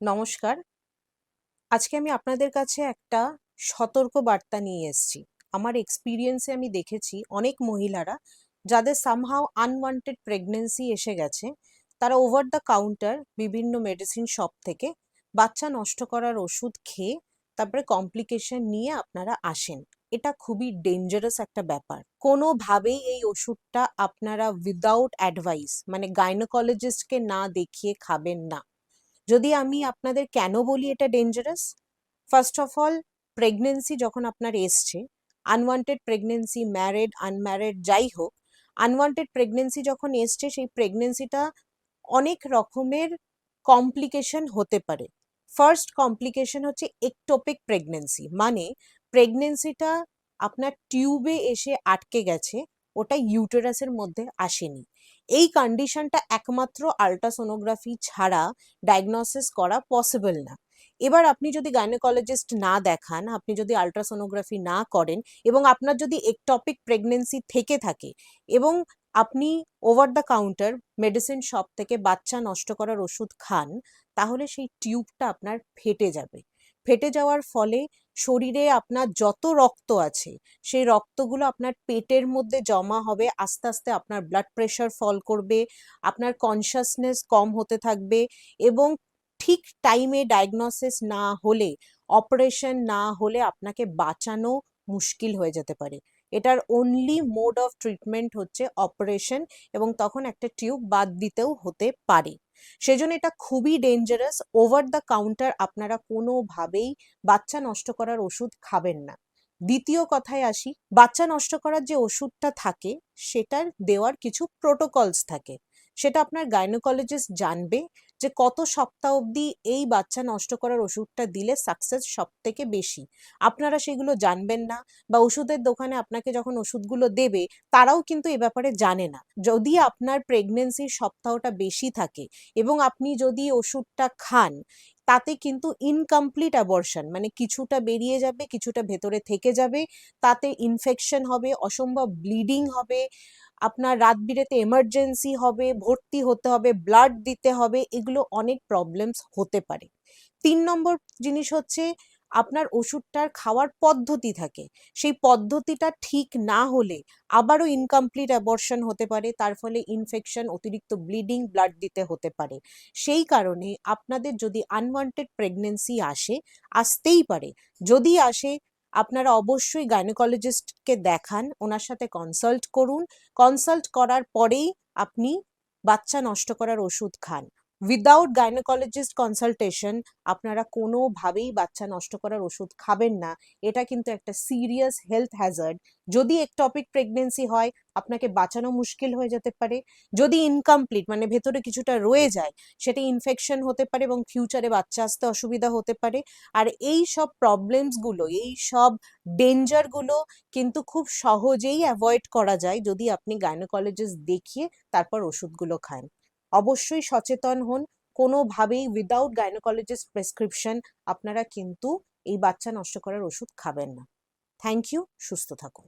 নমস্কার। আজকে আমি আপনাদের কাছে একটা সতর্ক বার্তা নিয়ে এসেছি। আমার এক্সপিরিয়েন্সে আমি দেখেছি অনেক মহিলারা যাদের সামহাউ আনওয়ান্টেড প্রেগন্যান্সি এসে গেছে, তারা ওভার দ্য কাউন্টার বিভিন্ন মেডিসিন শপ থেকে বাচ্চা নষ্ট করার ওষুধ খেয়ে তারপরে কমপ্লিকেশন নিয়ে আপনারা আসেন। এটা খুবই ডেঞ্জারাস একটা ব্যাপার। কোনোভাবেই এই ওষুধটা আপনারা উইদাউট অ্যাডভাইস মানে গাইনোকোলজিস্টকে না দেখিয়ে খাবেন না। যদি আমি আপনাদের কেন বলি এটা dangerous, first of all, pregnancy যখন আপনার এসছে, আনওয়ান্টেড প্রেগনেন্সি, ম্যারিড আনম্যারিড যাই হোক, আনওয়ান্টেড প্রেগনেন্সি যখন এসছে সেই প্রেগনেন্সিটা অনেক রকমের কমপ্লিকেশন হতে পারে। ফার্স্ট কমপ্লিকেশন হচ্ছে একটোপিক প্রেগনেন্সি, মানে প্রেগনেন্সিটা আপনার টিউবে এসে আটকে গেছে, ওটা ইউটেরাসের মধ্যে আসেনি। এই কন্ডিশনটা একমাত্র আল্ট্রাসোনোগ্রাফি ছাড়া ডায়াগনোসিস করা পসিবল না। এবার আপনি যদি গাইনোকোলজিস্ট না দেখান, আপনি যদি আল্ট্রাসোনোগ্রাফি না করেন এবং আপনার যদি একটপিক প্রেগনেন্সি থেকে থাকে এবং আপনি over the counter medicine shop থেকে বাচ্চা নষ্ট করার ওষুধ খান, তাহলে সেই টিউবটা আপনার ফেটে যাবে। ফেটে যাওয়ার ফলে শরীরে আপনার যত রক্ত আছে সেই রক্তগুলো আপনার পেটের মধ্যে জমা হবে, আস্তে আস্তে আপনার ব্লাড প্রেশার ফল করবে, আপনার কনসাসনেস কম হতে থাকবে এবং ঠিক টাইমে ডায়াগনোসিস না হলে, অপারেশন না হলে আপনাকে বাঁচানো মুশকিল হয়ে যেতে পারে। এটার অনলি মোড অফ ট্রিটমেন্ট হচ্ছে অপারেশন, এবং তখন একটা টিউব বাদ দিতেও হতে পারে। সেজন্য এটা খুবই ডেঞ্জারাস। ওভার দ্য কাউন্টার আপনারা কোনোভাবেই বাচ্চা নষ্ট করার ওষুধ খাবেন না। দ্বিতীয় কথায় আসি, বাচ্চা নষ্ট করার যে ওষুধটা থাকে সেটার দেওয়ার কিছু প্রোটোকলস থাকে। সেটা আপনার গাইনোকোলজিস্ট জানবে যে কত সপ্তাহ অবধি এই বাচ্চা নষ্ট করার ওষুধটা দিলে সাকসেস সব থেকে বেশি। আপনারা সেগুলো জানবেন না, বা ওষুধের দোকানে আপনাকে যখন ওষুধগুলো দেবে তারাও কিন্তু এ ব্যাপারে জানে না। যদি আপনার প্রেগনেন্সির সপ্তাহটা বেশি থাকে এবং আপনি যদি ওষুধটা খান, তাতে কিন্তু ইনকমপ্লিট অ্যাবর্শন, মানে কিছুটা বেরিয়ে যাবে, কিছুটা ভেতরে থেকে যাবে, তাতে ইনফেকশন হবে, অসম্ভব ব্লিডিং হবে, আপনার রাত বিরেতে এমার্জেন্সি হবে, ভর্তি হতে হবে, ব্লাড দিতে হবে, এগুলো অনেক প্রবলেমস হতে পারে। 3 নম্বর জিনিস হচ্ছে, আপনার ওষুধটার খাওয়ার পদ্ধতি থাকে, সেই পদ্ধতিটা ঠিক না হলে আবারও ইনকমপ্লিট অ্যাবর্শন হতে পারে, তার ফলে ইনফেকশন, অতিরিক্ত ব্লিডিং, ব্লাড দিতে হতে পারে। সেই কারণে আপনাদের যদি আনওয়ান্টেড প্রেগনেন্সি আসে, আসতেই পারে, যদি আসে, আপনারা অবশ্যই গাইনোকোলজিস্টকে দেখান, ওনার সাথে কনসাল্ট করুন। কনসাল্ট করার পরেই আপনি বাচ্চা নষ্ট করার ওষুধ খান। উইদাউট গাইনোকোলজিস্ট কনসালটেশন আপনারা কোনোভাবেই বাচ্চা নষ্ট করার ওষুধ খাবেন না। এটা কিন্তু একটা সিরিয়াস হেলথ হ্যাজার্ড। যদি একটপিক প্রেগনেন্সি হয়, আপনাকে বাঁচানো মুশকিল হয়ে যেতে পারে। যদি ইনকমপ্লিট মানে ভেতরে কিছুটা রয়ে যায়, সেটা ইনফেকশন হতে পারে এবং ফিউচারে বাচ্চা আসতে অসুবিধা হতে পারে। আর এই সব প্রবলেমসগুলো, এই সব ডেঞ্জারগুলো কিন্তু খুব সহজেই অ্যাভয়েড করা যায় যদি আপনি গাইনোকোলজিস্ট দেখিয়ে তারপর ওষুধগুলো খান। অবশ্যই সচেতন হন। কোনোভাবেই উইদাউট গাইনোকোলজিস্ট প্রেসক্রিপশন আপনারা কিন্তু এই বাচ্চা নষ্ট করার ওষুধ খাবেন না। Thank you. সুস্থ থাকুন।